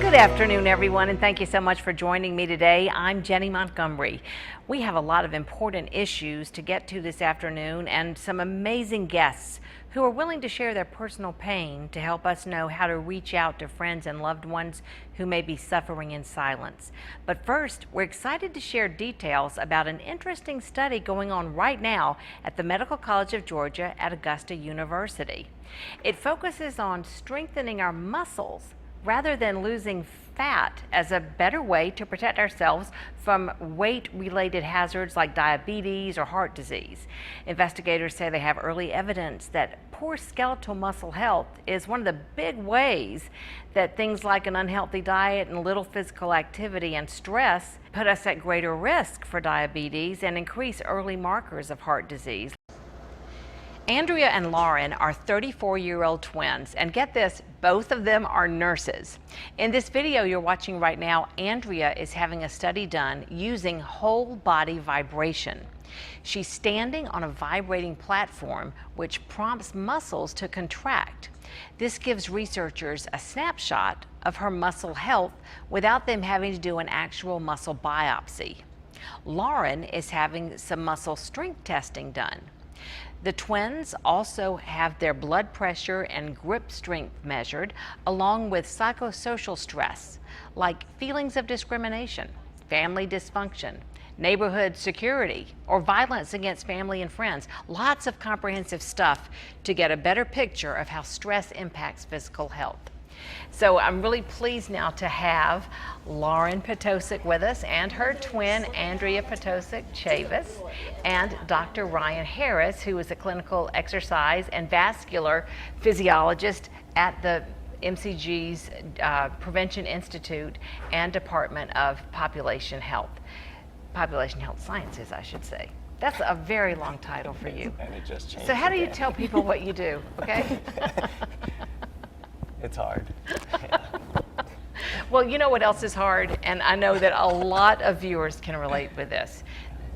Good afternoon, everyone, and thank you so much for joining me today. I'm Jennie Montgomery. We have a lot of important issues to get to this afternoon and some amazing guests who are willing to share their personal pain to help us know how to reach out to friends and loved ones who may be suffering in silence. But first, we're excited to share details about an interesting study going on right now at the Medical College of Georgia at Augusta University. It focuses on strengthening our muscles rather than losing fat as a better way to protect ourselves from weight-related hazards like diabetes or heart disease. Investigators say they have early evidence that poor skeletal muscle health is one of the big ways that things like an unhealthy diet and little physical activity and stress put us at greater risk for diabetes and increase early markers of heart disease. Andrea and Lauren are 34-year-old twins, and get this, both of them are nurses. In this video you're watching right now, Andrea is having a study done using whole body vibration. She's standing on a vibrating platform which prompts muscles to contract. This gives researchers a snapshot of her muscle health without them having to do an actual muscle biopsy. Lauren is having some muscle strength testing done. The twins also have their blood pressure and grip strength measured, along with psychosocial stress, like feelings of discrimination, family dysfunction, neighborhood security, or violence against family and friends. Lots of comprehensive stuff to get a better picture of how stress impacts physical health. So I'm really pleased now to have Lauren Potosik with us and her twin Andrea Potosik Chavis and Dr. Ryan Harris, who is a clinical exercise and vascular physiologist at the MCG's Prevention Institute and Department of Population Health Sciences, I should say. That's a very long title for you. And it just changed. So how do you again. tell people what you do, okay? It's hard. Well, you know what else is hard, and I know that a lot of viewers can relate with this.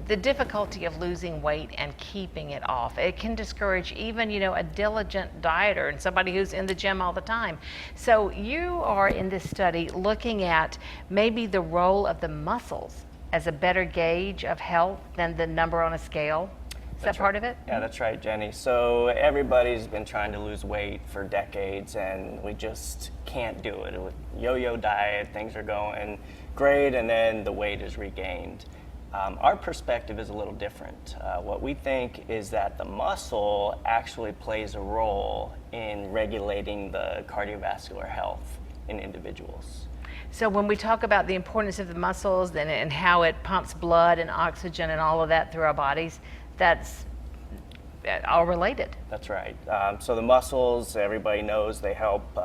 The difficulty of losing weight and keeping it off. It can discourage even, a diligent dieter and somebody who's in the gym all the time. So you are in this study looking at maybe the role of the muscles as a better gauge of health than the number on a scale. Is that part of it? Yeah, that's right, Jenny. So everybody's been trying to lose weight for decades, and we just can't do it. With yo-yo diet, things are going great, and then the weight is regained. Our perspective is a little different. What we think is that the muscle actually plays a role in regulating the cardiovascular health in individuals. So when we talk about the importance of the muscles and how it pumps blood and oxygen and all of that through our bodies, that's all related. That's right. So the muscles, everybody knows, they help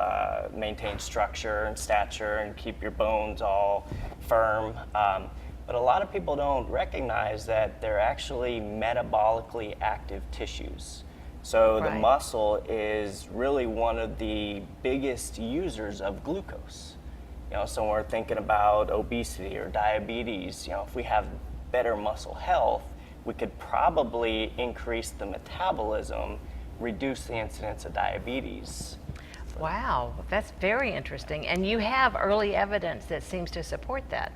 maintain structure and stature and keep your bones all firm. But a lot of people don't recognize that they're actually metabolically active tissues. So the muscle is really one of the biggest users of glucose. So when we're thinking about obesity or diabetes, if we have better muscle health, we could probably increase the metabolism, reduce the incidence of diabetes. Wow, that's very interesting. And you have early evidence that seems to support that.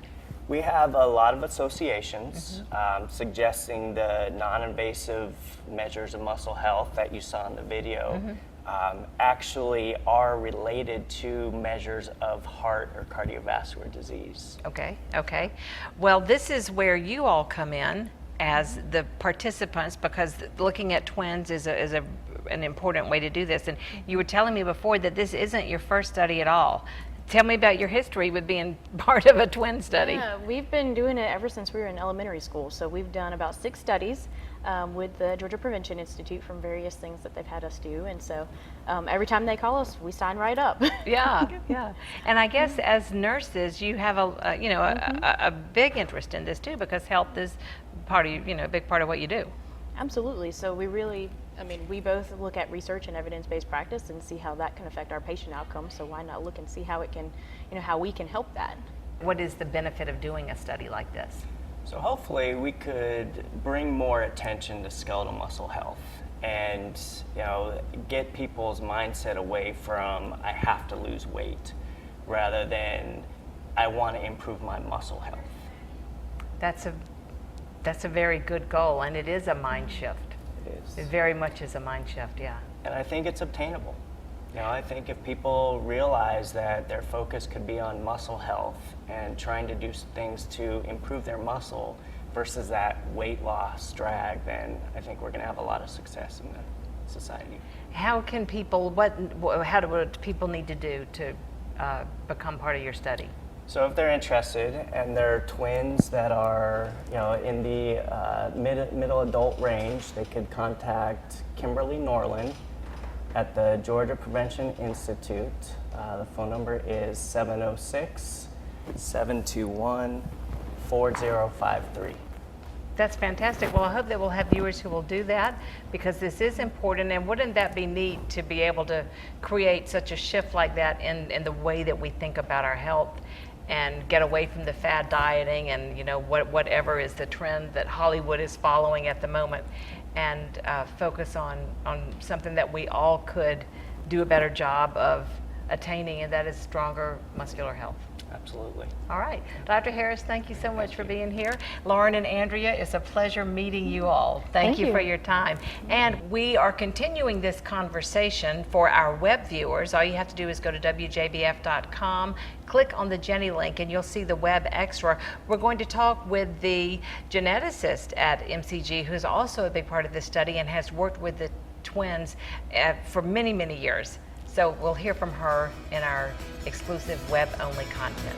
We have a lot of associations suggesting the non-invasive measures of muscle health that you saw in the video actually are related to measures of heart or cardiovascular disease. Okay. Well, this is where you all come in as the participants, because looking at twins is an important way to do this. And you were telling me before that this isn't your first study at all. Tell me about your history with being part of a twin study. Yeah, we've been doing it ever since we were in elementary school. So we've done about 6 studies with the Georgia Prevention Institute from various things that they've had us do. And so every time they call us, we sign right up. Yeah. And I guess as nurses, you have a big interest in this too, because health is part of a big part of what you do. Absolutely. So we both look at research and evidence-based practice and see how that can affect our patient outcomes. So why not look and see how it can, how we can help that. What is the benefit of doing a study like this? So hopefully we could bring more attention to skeletal muscle health and get people's mindset away from I have to lose weight. rather than I want to improve my muscle health. That's a very good goal, and it is a mind shift. It is. It very much is a mind shift, yeah. And I think it's obtainable. You know, I think if people realize that their focus could be on muscle health and trying to do things to improve their muscle versus that weight loss drag, then I think we're going to have a lot of success in the society. How can people, what people need to do to become part of your study? So if they're interested and they're twins that are, you know, in the middle adult range, they could contact Kimberly Norland at the Georgia Prevention Institute. The phone number is 706-721-4053. That's fantastic. Well, I hope that we'll have viewers who will do that, because this is important, and wouldn't that be neat to be able to create such a shift like that in the way that we think about our health, and get away from the fad dieting and, you know, whatever is the trend that Hollywood is following at the moment, and focus on something that we all could do a better job of attaining, and that is stronger muscular health. Absolutely. All right. Dr. Harris, thank you so much for being here. Lauren and Andrea, it's a pleasure meeting you all. Thank you for your time. And we are continuing this conversation for our web viewers. All you have to do is go to WJBF.com, click on the Jennie link, and you'll see the web extra. We're going to talk with the geneticist at MCG, who's also a big part of this study and has worked with the twins for many, many years. So we'll hear from her in our exclusive web-only content.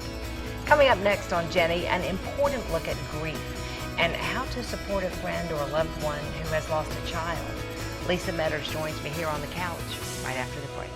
Coming up next on Jennie, an important look at grief and how to support a friend or a loved one who has lost a child. Lisa Metters joins me here on the couch right after the break.